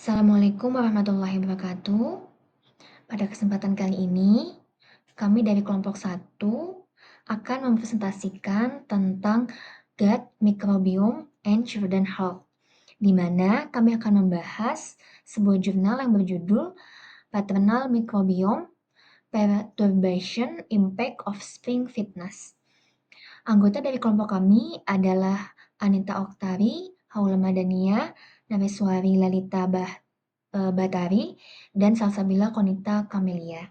Assalamualaikum warahmatullahi wabarakatuh. Pada kesempatan kali ini, kami dari kelompok 1 akan mempresentasikan tentang gut microbiome and children health, di mana kami akan membahas sebuah jurnal yang berjudul Paternal Microbiome Perturbation Impact of Spring Fitness. Anggota dari kelompok kami adalah Anita Oktari, Haula Madania, Nareswari Lalita Batari, dan Salsabila Konita Kamelia.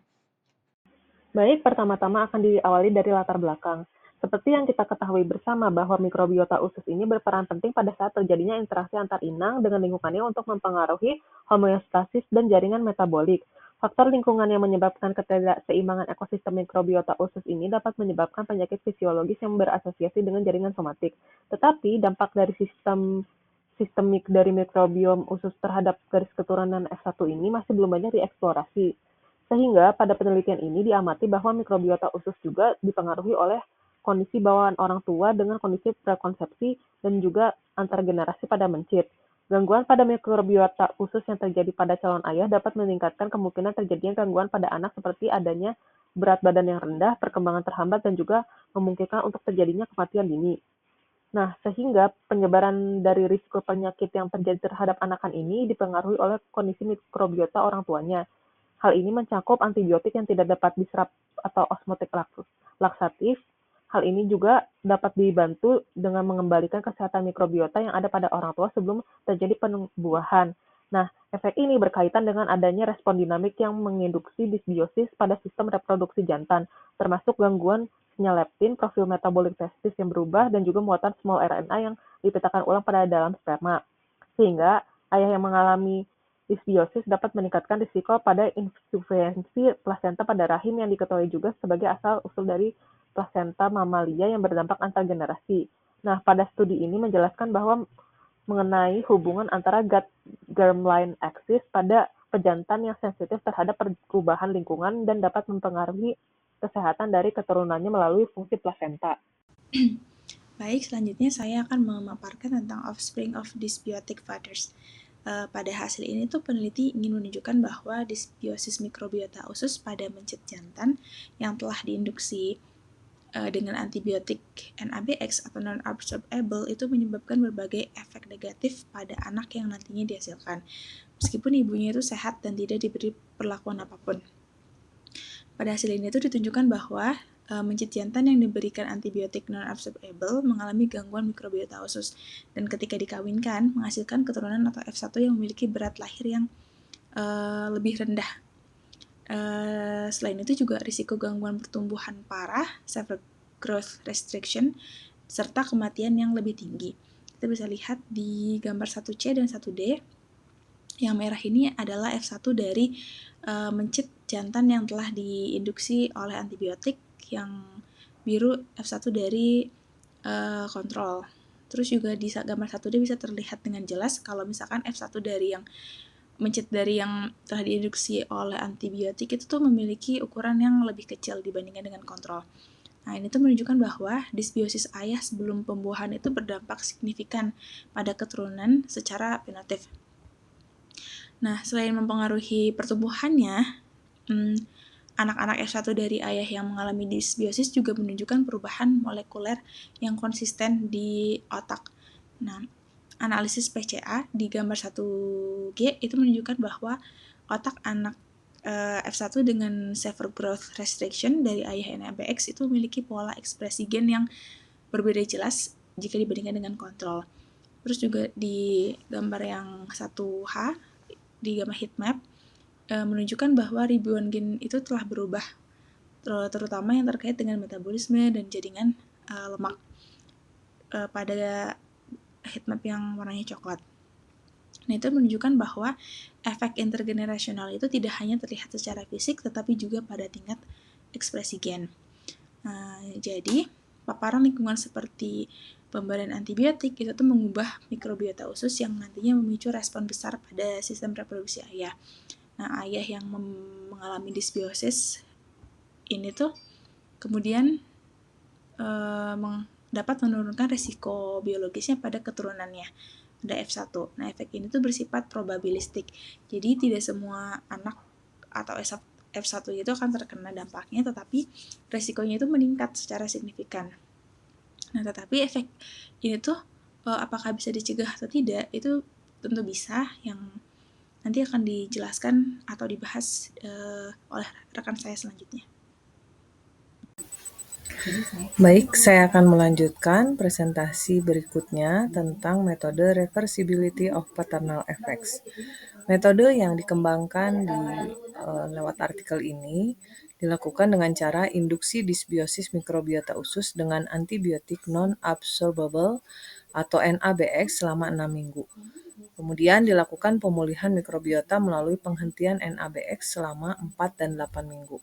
Baik, pertama-tama akan diawali dari latar belakang. Seperti yang kita ketahui bersama bahwa mikrobiota usus ini berperan penting pada saat terjadinya interaksi antar inang dengan lingkungannya untuk mempengaruhi homeostasis dan jaringan metabolik. Faktor lingkungan yang menyebabkan ketidakseimbangan ekosistem mikrobiota usus ini dapat menyebabkan penyakit fisiologis yang berasosiasi dengan jaringan somatik. Tetapi dampak dari sistemik dari mikrobiom usus terhadap garis keturunan F1 ini masih belum banyak dieksplorasi. Sehingga pada penelitian ini diamati bahwa mikrobiota usus juga dipengaruhi oleh kondisi bawaan orang tua dengan kondisi prakonsepsi dan juga antar generasi pada mencit. Gangguan pada mikrobiota usus yang terjadi pada calon ayah dapat meningkatkan kemungkinan terjadinya gangguan pada anak seperti adanya berat badan yang rendah, perkembangan terhambat, dan juga memungkinkan untuk terjadinya kematian dini. Nah, sehingga penyebaran dari risiko penyakit yang terjadi terhadap anakan ini dipengaruhi oleh kondisi mikrobiota orang tuanya. Hal ini mencakup antibiotik yang tidak dapat diserap atau osmotik laksatif. Hal ini juga dapat dibantu dengan mengembalikan kesehatan mikrobiota yang ada pada orang tua sebelum terjadi penubuhan. Nah, efek ini berkaitan dengan adanya respon dinamik yang menginduksi disbiosis pada sistem reproduksi jantan, termasuk gangguan sinyal leptin, profil metabolik testis yang berubah, dan juga muatan small RNA yang dipetakan ulang pada dalam sperma. Sehingga ayah yang mengalami disbiosis dapat meningkatkan risiko pada insufiensi plasenta pada rahim yang diketahui juga sebagai asal-usul dari plasenta mamalia yang berdampak antar generasi. Nah, pada studi ini menjelaskan bahwa mengenai hubungan antara gut-germline axis pada pejantan yang sensitif terhadap perubahan lingkungan dan dapat mempengaruhi kesehatan dari keturunannya melalui fungsi plasenta. Baik, selanjutnya saya akan memaparkan tentang offspring of dysbiotic fathers. Pada hasil ini tuh peneliti ingin menunjukkan bahwa dysbiosis mikrobiota usus pada mencit jantan yang telah diinduksi dengan antibiotik NABX atau non-absorbable itu menyebabkan berbagai efek negatif pada anak yang nantinya dihasilkan, meskipun ibunya itu sehat dan tidak diberi perlakuan apapun. Pada hasil ini tuh ditunjukkan bahwa mencit jantan yang diberikan antibiotik non-absorbable mengalami gangguan mikrobiota usus dan ketika dikawinkan menghasilkan keturunan atau F1 yang memiliki berat lahir yang lebih rendah. Selain itu juga risiko gangguan pertumbuhan parah, severe growth restriction, serta kematian yang lebih tinggi. Kita bisa lihat di gambar 1C dan 1D. Yang merah ini adalah F1 dari mencit jantan yang telah diinduksi oleh antibiotik, yang biru F1 dari kontrol. Terus juga di gambar 1D bisa terlihat dengan jelas kalau misalkan F1 dari yang mencit dari yang telah diinduksi oleh antibiotik itu tuh memiliki ukuran yang lebih kecil dibandingkan dengan kontrol. Nah, ini tuh menunjukkan bahwa disbiosis ayah sebelum pembuahan itu berdampak signifikan pada keturunan secara fenotip. Nah, selain mempengaruhi pertumbuhannya, anak-anak F1 dari ayah yang mengalami disbiosis juga menunjukkan perubahan molekuler yang konsisten di otak. Nah, analisis PCA di gambar 1G itu menunjukkan bahwa otak anak F1 dengan severe growth restriction dari ayah NABX itu memiliki pola ekspresi gen yang berbeda jelas jika dibandingkan dengan kontrol. Terus juga di gambar yang 1H, di gambar heatmap, menunjukkan bahwa ribuan gen itu telah berubah, terutama yang terkait dengan metabolisme dan jaringan lemak pada heatmap yang warnanya coklat. Nah, itu menunjukkan bahwa efek intergenerasional itu tidak hanya terlihat secara fisik, tetapi juga pada tingkat ekspresi gen. Jadi, paparan lingkungan seperti pemberian antibiotik itu tuh mengubah mikrobiota usus yang nantinya memicu respon besar pada sistem reproduksi ayah. Nah, ayah yang mengalami disbiosis ini tuh kemudian dapat menurunkan risiko biologisnya pada keturunannya. pada F1. Nah, efek ini tuh bersifat probabilistik. Jadi tidak semua anak atau F1 itu akan terkena dampaknya, tetapi resikonya itu meningkat secara signifikan. Nah, tetapi efek ini tuh apakah bisa dicegah atau tidak, itu tentu bisa, yang nanti akan dijelaskan atau dibahas oleh rekan saya selanjutnya. Baik, saya akan melanjutkan presentasi berikutnya tentang metode reversibility of paternal effects. Metode yang dikembangkan lewat artikel ini dilakukan dengan cara induksi disbiosis mikrobiota usus dengan antibiotik non-absorbable atau NABX selama 6 minggu. Kemudian dilakukan pemulihan mikrobiota melalui penghentian NABX selama 4 dan 8 minggu.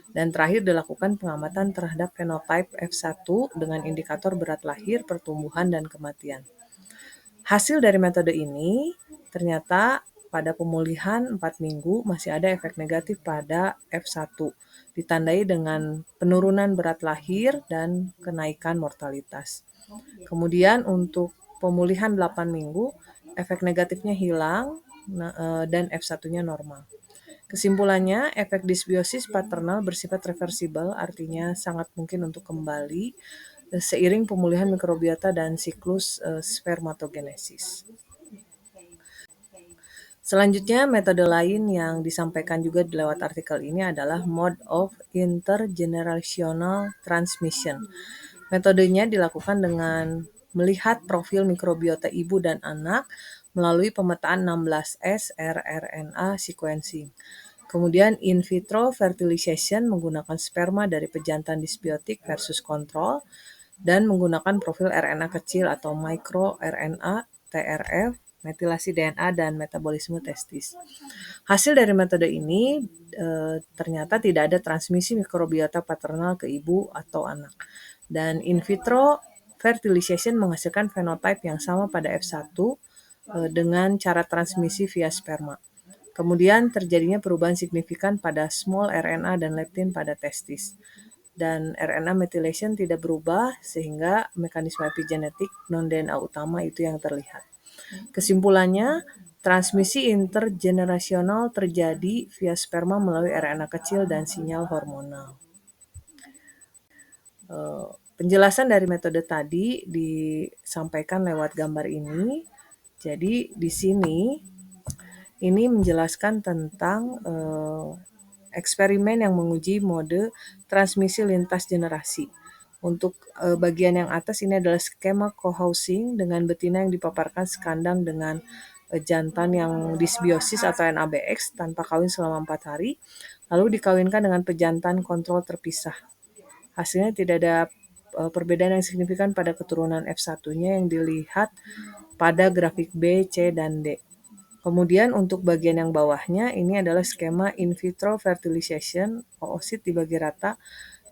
Dan terakhir dilakukan pengamatan terhadap fenotipe F1 dengan indikator berat lahir, pertumbuhan, dan kematian. Hasil dari metode ini ternyata pada pemulihan 4 minggu masih ada efek negatif pada F1, ditandai dengan penurunan berat lahir dan kenaikan mortalitas. Kemudian untuk pemulihan 8 minggu, efek negatifnya hilang dan F1-nya normal. Kesimpulannya, efek disbiosis paternal bersifat reversibel, artinya sangat mungkin untuk kembali seiring pemulihan mikrobiota dan siklus spermatogenesis. Selanjutnya, metode lain yang disampaikan juga lewat artikel ini adalah mode of intergenerational transmission. Metodenya dilakukan dengan melihat profil mikrobiota ibu dan anak melalui pemetaan 16S rRNA sequencing. Kemudian in vitro fertilization menggunakan sperma dari pejantan disbiotik versus kontrol dan menggunakan profil RNA kecil atau micro RNA, TRF, metilasi DNA, dan metabolisme testis. Hasil dari metode ini ternyata tidak ada transmisi mikrobiota paternal ke ibu atau anak. Dan in vitro fertilization menghasilkan fenotipe yang sama pada F1 dengan cara transmisi via sperma. Kemudian terjadinya perubahan signifikan pada small RNA dan leptin pada testis. Dan RNA methylation tidak berubah sehingga mekanisme epigenetik non-DNA utama itu yang terlihat. Kesimpulannya, transmisi intergenerasional terjadi via sperma melalui RNA kecil dan sinyal hormonal. Penjelasan dari metode tadi disampaikan lewat gambar ini. Jadi di sini ini menjelaskan tentang eksperimen yang menguji mode transmisi lintas generasi. Untuk bagian yang atas ini adalah skema co-housing dengan betina yang dipaparkan sekandang dengan jantan yang disbiosis atau NABX tanpa kawin selama 4 hari, lalu dikawinkan dengan pejantan kontrol terpisah. Hasilnya tidak ada perbedaan yang signifikan pada keturunan F1-nya yang dilihat pada grafik B, C, dan D. Kemudian untuk bagian yang bawahnya ini adalah skema in vitro fertilization, oosit dibagi rata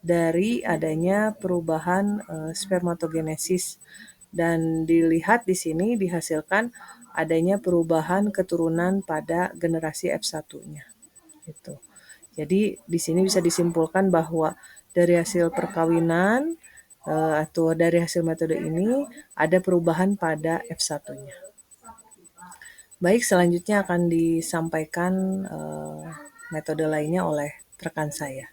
dari adanya perubahan spermatogenesis, dan dilihat di sini dihasilkan adanya perubahan keturunan pada generasi F1-nya. Gitu. Jadi di sini bisa disimpulkan bahwa dari hasil perkawinan atau dari hasil metode ini ada perubahan pada F1-nya. Baik, selanjutnya akan disampaikan metode lainnya oleh rekan saya.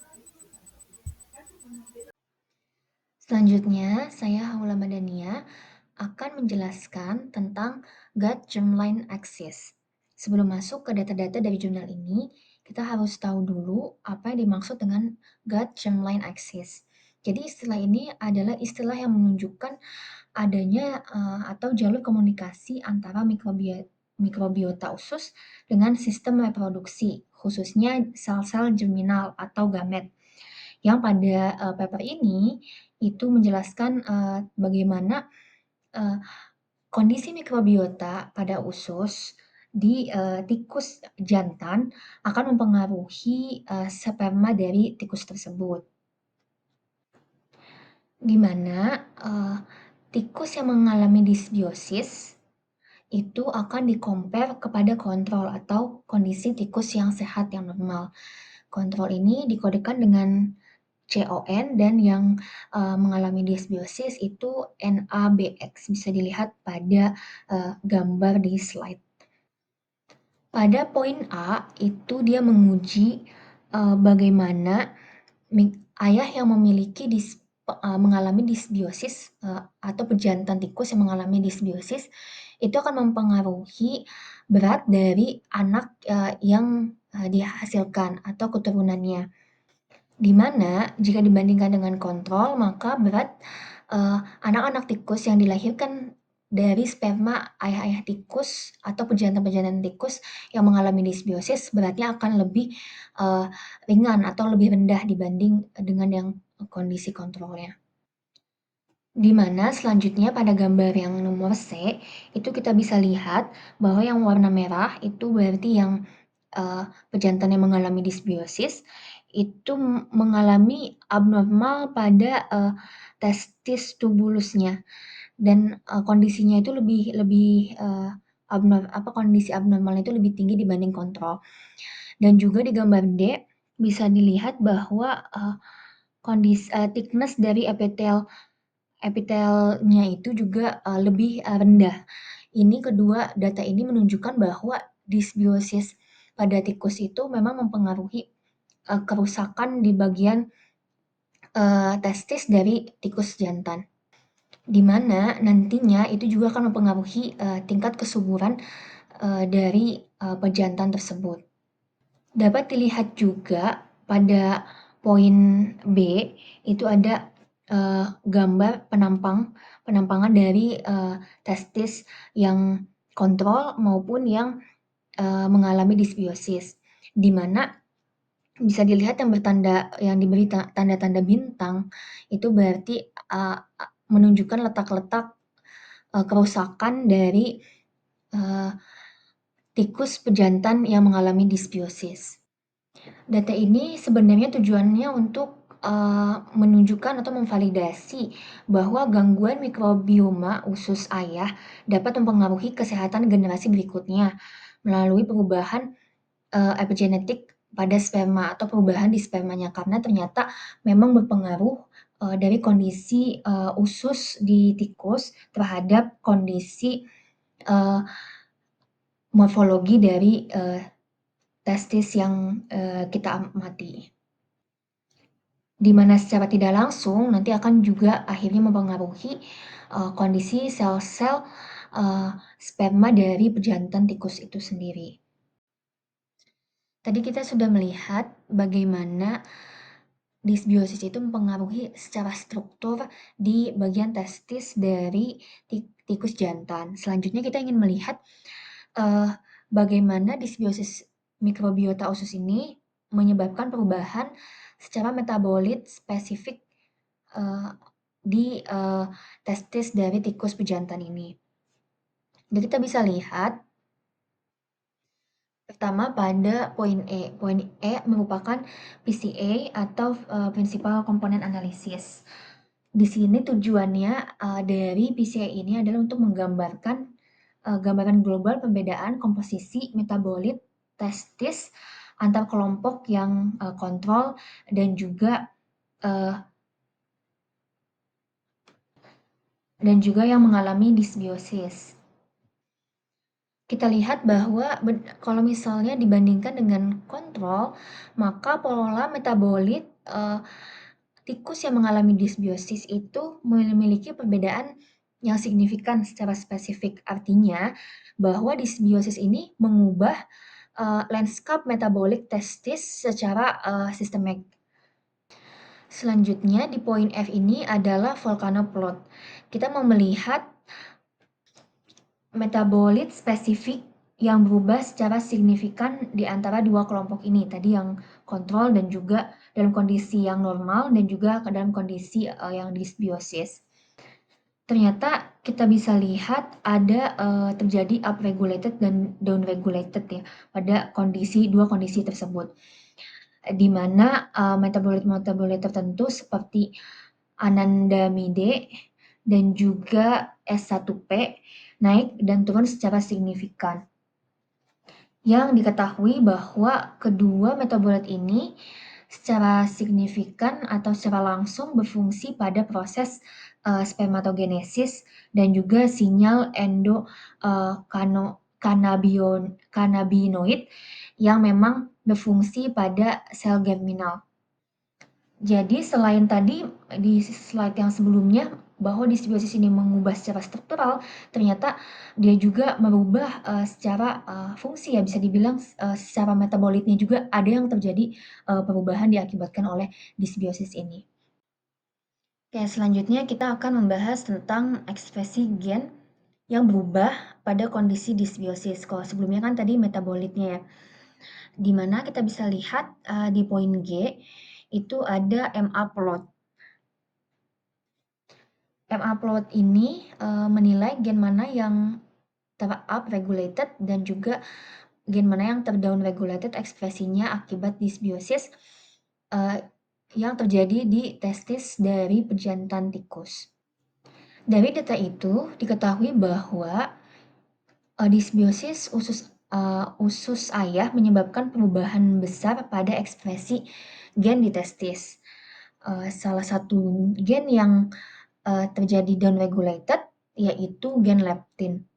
Selanjutnya, saya Haula Madania akan menjelaskan tentang gut germline axis. Sebelum masuk ke data-data dari jurnal ini, kita harus tahu dulu apa yang dimaksud dengan gut germline axis. Jadi istilah ini adalah istilah yang menunjukkan adanya atau jalur komunikasi antara mikrobiota usus dengan sistem reproduksi, khususnya sel-sel germinal atau gamet. Yang pada paper ini itu menjelaskan bagaimana kondisi mikrobiota pada usus di tikus jantan akan mempengaruhi sperma dari tikus tersebut. Di mana tikus yang mengalami disbiosis itu akan di-compare kepada kontrol atau kondisi tikus yang sehat yang normal. Kontrol ini dikodekan dengan CON, dan yang mengalami dysbiosis itu NABX. Bisa dilihat pada gambar di slide. Pada poin A itu dia menguji bagaimana ayah yang mengalami dysbiosis atau pejantan tikus yang mengalami dysbiosis itu akan mempengaruhi berat dari anak yang dihasilkan atau keturunannya. Di mana jika dibandingkan dengan kontrol, maka berat anak-anak tikus yang dilahirkan dari sperma ayah-ayah tikus atau pejantan-pejantan tikus yang mengalami dysbiosis beratnya akan lebih ringan atau lebih rendah dibanding dengan yang kondisi kontrolnya. Di mana selanjutnya pada gambar yang nomor C, itu kita bisa lihat bahwa yang warna merah itu berarti yang pejantan yang mengalami dysbiosis itu mengalami abnormal pada testis tubulusnya, dan kondisinya itu lebih kondisi abnormalnya itu lebih tinggi dibanding kontrol. Dan juga di gambar D bisa dilihat bahwa thickness dari epitelnya itu juga lebih rendah. Kedua data ini menunjukkan bahwa dysbiosis pada tikus itu memang mempengaruhi kerusakan di bagian testis dari tikus jantan, di mana nantinya itu juga akan mempengaruhi tingkat kesuburan dari pejantan tersebut. Dapat dilihat juga pada poin B itu ada gambar penampangan dari testis yang kontrol maupun yang mengalami dysbiosis, di mana bisa dilihat yang diberi tanda-tanda bintang itu berarti menunjukkan letak-letak kerusakan dari tikus pejantan yang mengalami dysbiosis. Data ini sebenarnya tujuannya untuk menunjukkan atau memvalidasi bahwa gangguan mikrobioma usus ayah dapat mempengaruhi kesehatan generasi berikutnya melalui perubahan epigenetik pada sperma atau perubahan di spermanya, karena ternyata memang berpengaruh dari kondisi usus di tikus terhadap kondisi morfologi dari testis yang kita amati, di mana secara tidak langsung nanti akan juga akhirnya mempengaruhi kondisi sel-sel sperma dari pejantan tikus itu sendiri. Tadi kita sudah melihat bagaimana dysbiosis itu mempengaruhi secara struktur di bagian testis dari tikus jantan. Selanjutnya kita ingin melihat bagaimana dysbiosis mikrobiota usus ini menyebabkan perubahan secara metabolit spesifik di testis dari tikus pejantan ini. Jadi kita bisa lihat pertama pada poin E. Poin E merupakan PCA atau Principal Component Analysis. Di sini tujuannya dari PCA ini adalah untuk menggambarkan gambaran global perbedaan komposisi metabolit testis antar kelompok yang kontrol dan juga yang mengalami dysbiosis. Kita lihat bahwa kalau misalnya dibandingkan dengan kontrol, maka pola metabolit tikus yang mengalami dysbiosis itu memiliki perbedaan yang signifikan secara spesifik. Artinya bahwa dysbiosis ini mengubah lanskap metabolik testis secara sistemik. Selanjutnya di poin F ini adalah volcano plot. Kita mau melihat metabolit spesifik yang berubah secara signifikan di antara dua kelompok ini, tadi yang kontrol dan juga dalam kondisi yang normal dan juga dalam kondisi yang dysbiosis. Ternyata kita bisa lihat ada terjadi upregulated dan downregulated ya pada dua kondisi tersebut, di mana metabolit tertentu seperti anandamide dan juga S1P naik dan turun secara signifikan. Yang diketahui bahwa kedua metabolit ini secara signifikan atau secara langsung berfungsi pada proses spermatogenesis dan juga sinyal cannabinoid yang memang berfungsi pada sel germinal. Jadi selain tadi di slide yang sebelumnya bahwa disbiosis ini mengubah secara struktural, ternyata dia juga merubah secara fungsi ya, bisa dibilang secara metabolitnya juga ada yang terjadi perubahan diakibatkan oleh disbiosis ini. Oke, selanjutnya kita akan membahas tentang ekspresi gen yang berubah pada kondisi disbiosis. Kalau sebelumnya kan tadi metabolitnya ya, di mana kita bisa lihat di poin G itu ada MA plot. MA plot ini menilai gen mana yang ter-up regulated dan juga gen mana yang ter-down regulated ekspresinya akibat disbiosis yang terjadi di testis dari pejantan tikus. Dari data itu diketahui bahwa disbiosis usus ayah menyebabkan perubahan besar pada ekspresi gen di testis. Salah satu gen yang terjadi downregulated yaitu gen leptin,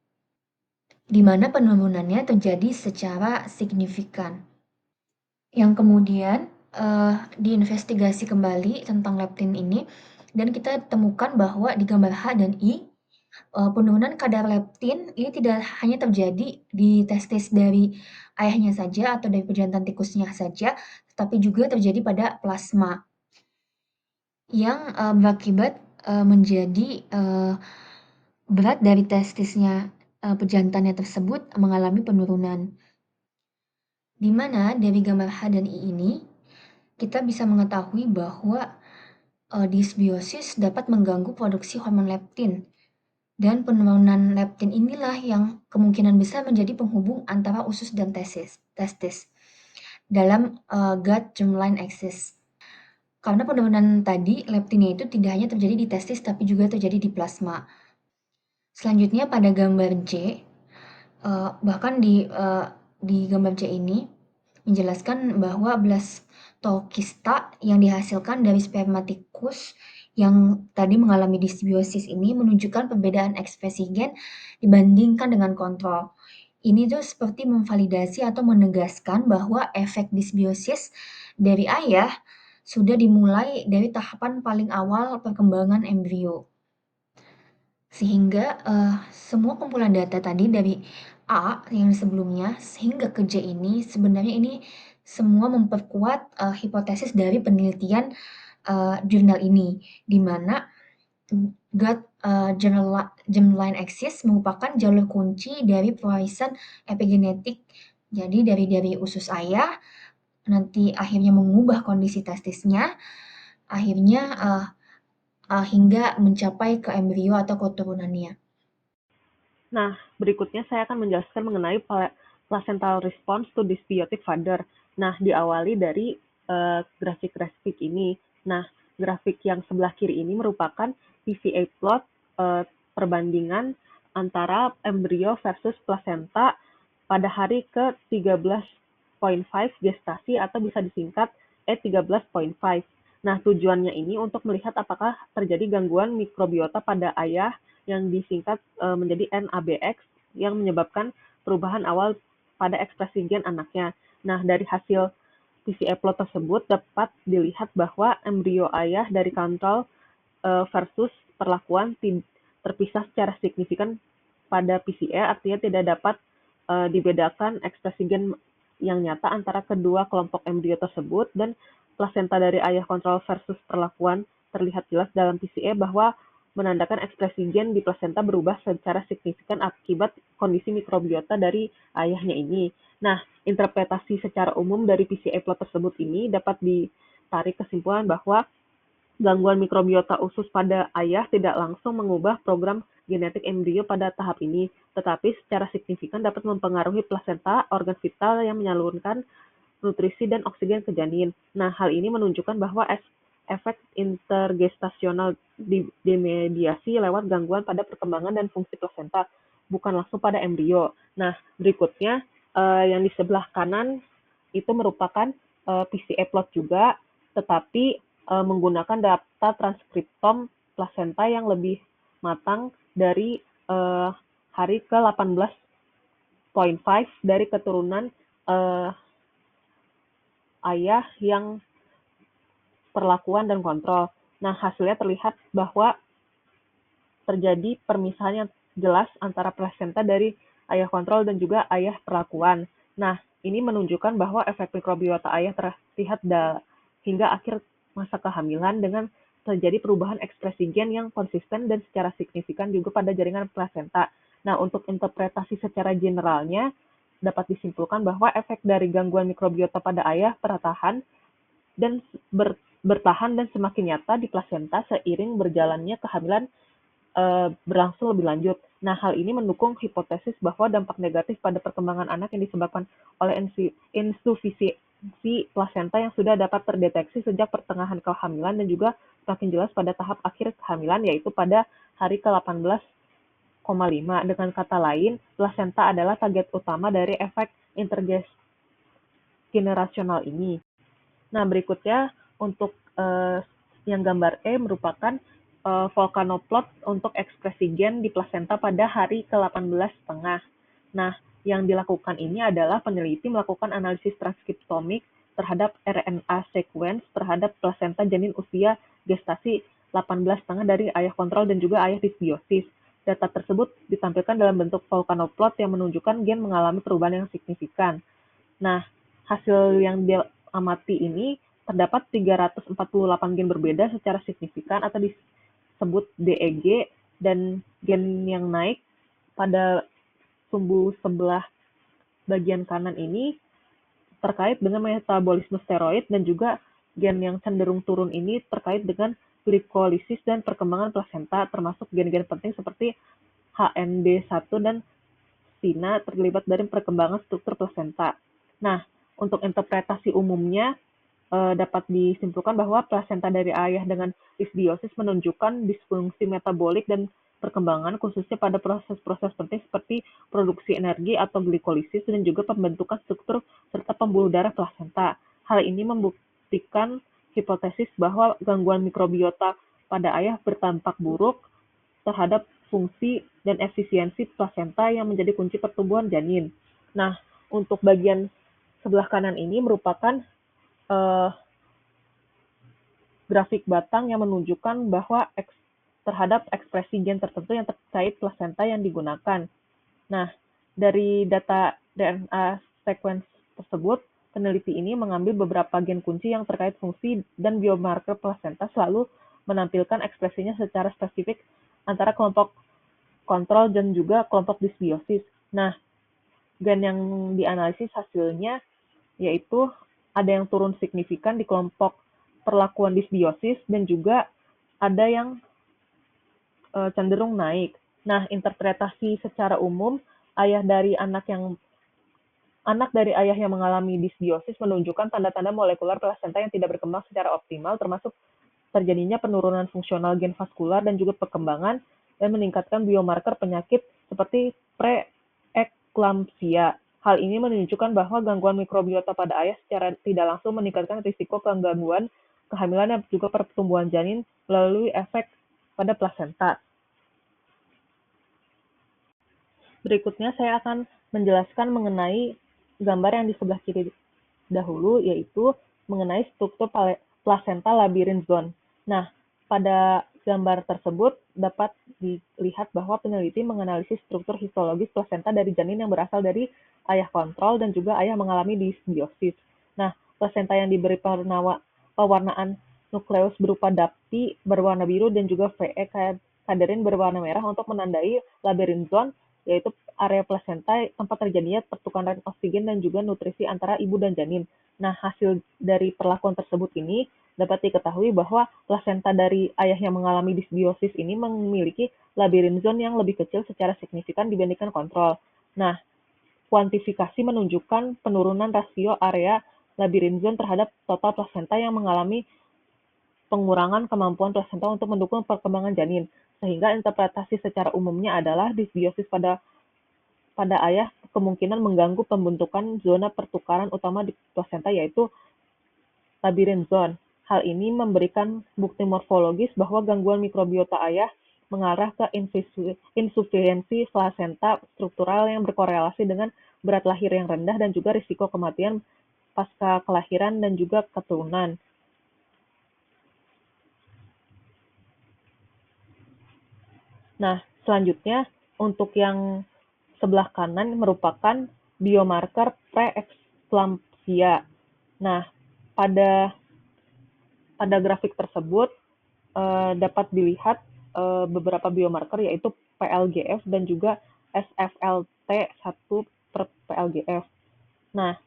di mana penurunannya terjadi secara signifikan. Yang kemudian diinvestigasi kembali tentang leptin ini dan kita temukan bahwa di gambar H dan I penurunan kadar leptin ini tidak hanya terjadi di testis dari ayahnya saja atau dari pejantan tikusnya saja, tetapi juga terjadi pada plasma yang berakibat menjadi berat dari testisnya pejantannya tersebut mengalami penurunan. Di mana dari gambar H dan I ini kita bisa mengetahui bahwa disbiosis dapat mengganggu produksi hormon leptin. Dan penurunan leptin inilah yang kemungkinan besar menjadi penghubung antara usus dan testis dalam gut germline axis. Karena penurunan tadi leptinnya itu tidak hanya terjadi di testis tapi juga terjadi di plasma. Selanjutnya pada gambar J, bahkan di gambar J ini menjelaskan bahwa blastokista yang dihasilkan dari sperma tikus yang tadi mengalami disbiosis ini menunjukkan perbedaan ekspresi gen dibandingkan dengan kontrol. Ini tuh seperti memvalidasi atau menegaskan bahwa efek disbiosis dari ayah sudah dimulai dari tahapan paling awal perkembangan embrio. Sehingga semua kumpulan data tadi dari A yang sebelumnya sehingga ke J ini sebenarnya ini semua memperkuat hipotesis dari penelitian jurnal ini, di mana gut germline axis merupakan jalur kunci dari pewarisan epigenetik. Jadi dari usus ayah nanti akhirnya mengubah kondisi testisnya, akhirnya hingga mencapai ke embrio atau keturunannya. Nah, berikutnya saya akan menjelaskan mengenai placental response to dysbiotic father. Nah, diawali dari grafik-grafik ini. Nah, grafik yang sebelah kiri ini merupakan PVA plot perbandingan antara embrio versus placenta pada hari ke-13.5 gestasi atau bisa disingkat E13.5. Nah, tujuannya ini untuk melihat apakah terjadi gangguan mikrobiota pada ayah yang disingkat menjadi NABX yang menyebabkan perubahan awal pada ekspresi gen anaknya. Nah, dari hasil PCA plot tersebut dapat dilihat bahwa embrio ayah dari kontrol versus perlakuan terpisah secara signifikan pada PCA, artinya tidak dapat dibedakan ekspresi gen yang nyata antara kedua kelompok embrio tersebut, dan plasenta dari ayah kontrol versus perlakuan terlihat jelas dalam PCA bahwa menandakan ekspresi gen di plasenta berubah secara signifikan akibat kondisi mikrobiota dari ayahnya ini. Nah, interpretasi secara umum dari PCA plot tersebut ini dapat ditarik kesimpulan bahwa gangguan mikrobiota usus pada ayah tidak langsung mengubah program genetik embrio pada tahap ini, tetapi secara signifikan dapat mempengaruhi plasenta, organ vital yang menyalurkan nutrisi dan oksigen ke janin. Nah, hal ini menunjukkan bahwa efek intergestasional dimediasi lewat gangguan pada perkembangan dan fungsi plasenta, bukan langsung pada embrio. Nah, berikutnya yang di sebelah kanan itu merupakan PCA plot juga, tetapi menggunakan data transkriptom plasenta yang lebih matang dari hari ke-18.5 dari keturunan ayah yang perlakuan dan kontrol. Nah, hasilnya terlihat bahwa terjadi permisahan yang jelas antara plasenta dari ayah kontrol dan juga ayah perlakuan. Nah, ini menunjukkan bahwa efek mikrobiota ayah terlihat hingga akhir masa kehamilan dengan terjadi perubahan ekspresi gen yang konsisten dan secara signifikan juga pada jaringan plasenta. Nah, untuk interpretasi secara generalnya, dapat disimpulkan bahwa efek dari gangguan mikrobiota pada ayah bertahan dan semakin nyata di plasenta seiring berjalannya kehamilan berlangsung lebih lanjut. Nah, hal ini mendukung hipotesis bahwa dampak negatif pada perkembangan anak yang disebabkan oleh insufisiensi plasenta yang sudah dapat terdeteksi sejak pertengahan kehamilan dan juga semakin jelas pada tahap akhir kehamilan, yaitu pada hari ke-18,5. Dengan kata lain, plasenta adalah target utama dari efek intergenerasional ini. Nah, berikutnya untuk yang gambar E merupakan volcanoplot untuk ekspresi gen di plasenta pada hari ke-18,5. Nah, yang dilakukan ini adalah peneliti melakukan analisis transkriptomik terhadap RNA sequence terhadap plasenta janin usia gestasi 18,5 dari ayah kontrol dan juga ayah disbiosis. Data tersebut ditampilkan dalam bentuk volcanoplot yang menunjukkan gen mengalami perubahan yang signifikan. Nah, hasil yang diamati ini terdapat 348 gen berbeda secara signifikan atau disebut DEG, dan gen yang naik pada sumbu sebelah bagian kanan ini terkait dengan metabolisme steroid, dan juga gen yang cenderung turun ini terkait dengan glikolisis dan perkembangan plasenta, termasuk gen-gen penting seperti HND1 dan SINA terlibat dari perkembangan struktur plasenta. Nah, untuk interpretasi umumnya dapat disimpulkan bahwa plasenta dari ayah dengan disbiosis menunjukkan disfungsi metabolik dan perkembangan, khususnya pada proses-proses penting seperti produksi energi atau glikolisis dan juga pembentukan struktur serta pembuluh darah plasenta. Hal ini membuktikan hipotesis bahwa gangguan mikrobiota pada ayah berdampak buruk terhadap fungsi dan efisiensi plasenta yang menjadi kunci pertumbuhan janin. Nah, untuk bagian sebelah kanan ini merupakan grafik batang yang menunjukkan bahwa terhadap ekspresi gen tertentu yang terkait plasenta yang digunakan. Nah, dari data DNA sequence tersebut, peneliti ini mengambil beberapa gen kunci yang terkait fungsi dan biomarker plasenta, selalu menampilkan ekspresinya secara spesifik antara kelompok kontrol dan juga kelompok disbiosis. Nah, gen yang dianalisis hasilnya yaitu ada yang turun signifikan di kelompok perlakuan disbiosis dan juga ada yang cenderung naik. Nah, interpretasi secara umum anak dari ayah yang mengalami disbiosis menunjukkan tanda-tanda molekular plasenta yang tidak berkembang secara optimal, termasuk terjadinya penurunan fungsional gen vaskular dan juga perkembangan, dan meningkatkan biomarker penyakit seperti preeklampsia. Hal ini menunjukkan bahwa gangguan mikrobiota pada ayah secara tidak langsung meningkatkan risiko gangguan kehamilan dan juga pertumbuhan janin melalui efek pada plasenta. Berikutnya saya akan menjelaskan mengenai gambar yang di sebelah kiri dahulu, yaitu mengenai struktur placenta labyrinth zone. Nah, pada gambar tersebut dapat dilihat bahwa peneliti menganalisis struktur histologis plasenta dari janin yang berasal dari ayah kontrol dan juga ayah mengalami disbiosis. Nah, plasenta yang diberi pewarnaan nukleus berupa dapti berwarna biru dan juga VE kaderin berwarna merah untuk menandai labyrinth zone, yaitu area plasenta tempat terjadinya pertukaran oksigen dan juga nutrisi antara ibu dan janin. Nah, hasil dari perlakuan tersebut ini dapat diketahui bahwa plasenta dari ayah yang mengalami disbiosis ini memiliki labyrinth zone yang lebih kecil secara signifikan dibandingkan kontrol. Nah, kuantifikasi menunjukkan penurunan rasio area labyrinth zone terhadap total plasenta yang mengalami pengurangan kemampuan plasenta untuk mendukung perkembangan janin, sehingga interpretasi secara umumnya adalah disbiosis pada ayah kemungkinan mengganggu pembentukan zona pertukaran utama di plasenta, yaitu labyrinth zone. Hal ini memberikan bukti morfologis bahwa gangguan mikrobiota ayah mengarah ke insufiensi plasenta struktural yang berkorelasi dengan berat lahir yang rendah dan juga risiko kematian pasca kelahiran dan juga keturunan. Nah, selanjutnya untuk yang sebelah kanan merupakan biomarker preeklampsia. Nah, pada grafik tersebut dapat dilihat beberapa biomarker yaitu PLGF dan juga SFLT1 per PLGF. Nah,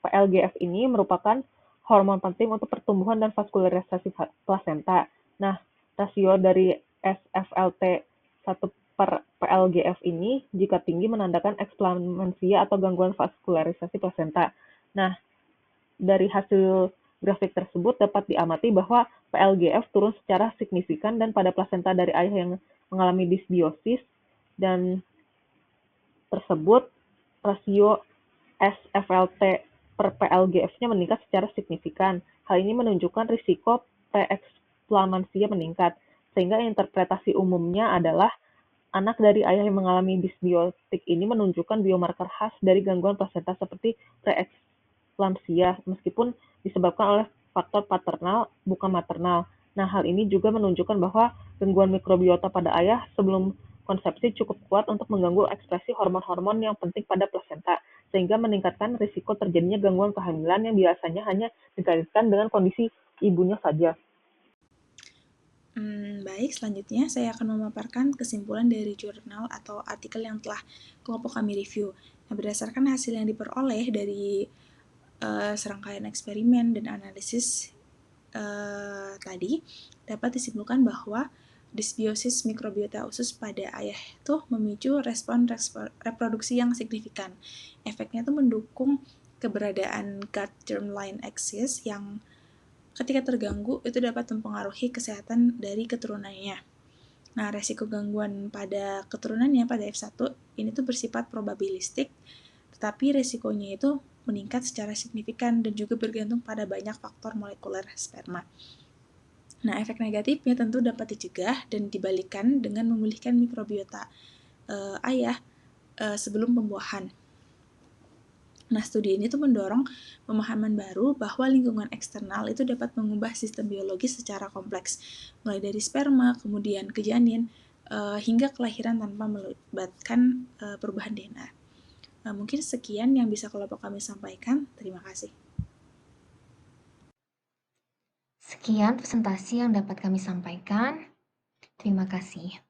PLGF ini merupakan hormon penting untuk pertumbuhan dan vaskularisasi plasenta. Nah, rasio dari SFLT1 per PLGF ini jika tinggi menandakan eksplansia atau gangguan vaskularisasi plasenta. Nah, dari hasil grafik tersebut dapat diamati bahwa PLGF turun secara signifikan dan pada plasenta dari ayah yang mengalami dysbiosis dan tersebut rasio SFLT per PLGF-nya meningkat secara signifikan. Hal ini menunjukkan risiko preeklampsia meningkat, sehingga interpretasi umumnya adalah anak dari ayah yang mengalami dysbiotik ini menunjukkan biomarker khas dari gangguan plasenta seperti preeklampsia, meskipun disebabkan oleh faktor paternal bukan maternal. Nah, hal ini juga menunjukkan bahwa gangguan mikrobiota pada ayah sebelum konsepsi cukup kuat untuk mengganggu ekspresi hormon-hormon yang penting pada plasenta, sehingga meningkatkan risiko terjadinya gangguan kehamilan yang biasanya hanya dikaitkan dengan kondisi ibunya saja. Baik, selanjutnya saya akan memaparkan kesimpulan dari jurnal atau artikel yang telah kelompok kami review. Nah, berdasarkan hasil yang diperoleh dari serangkaian eksperimen dan analisis tadi, dapat disimpulkan bahwa dysbiosis mikrobiota usus pada ayah itu memicu respon reproduksi yang signifikan. Efeknya itu mendukung keberadaan gut germline axis yang ketika terganggu itu dapat mempengaruhi kesehatan dari keturunannya. Nah, resiko gangguan pada keturunannya pada F1 ini tuh bersifat probabilistik, tetapi resikonya itu meningkat secara signifikan dan juga bergantung pada banyak faktor molekuler sperma. Nah, efek negatifnya tentu dapat dicegah dan dibalikkan dengan memulihkan mikrobiota ayah sebelum pembuahan. Nah, studi ini tuh mendorong pemahaman baru bahwa lingkungan eksternal itu dapat mengubah sistem biologis secara kompleks, mulai dari sperma, kemudian ke janin, hingga kelahiran tanpa melibatkan perubahan DNA. Mungkin sekian yang bisa kelompok kami sampaikan. Terima kasih. Sekian presentasi yang dapat kami sampaikan. Terima kasih.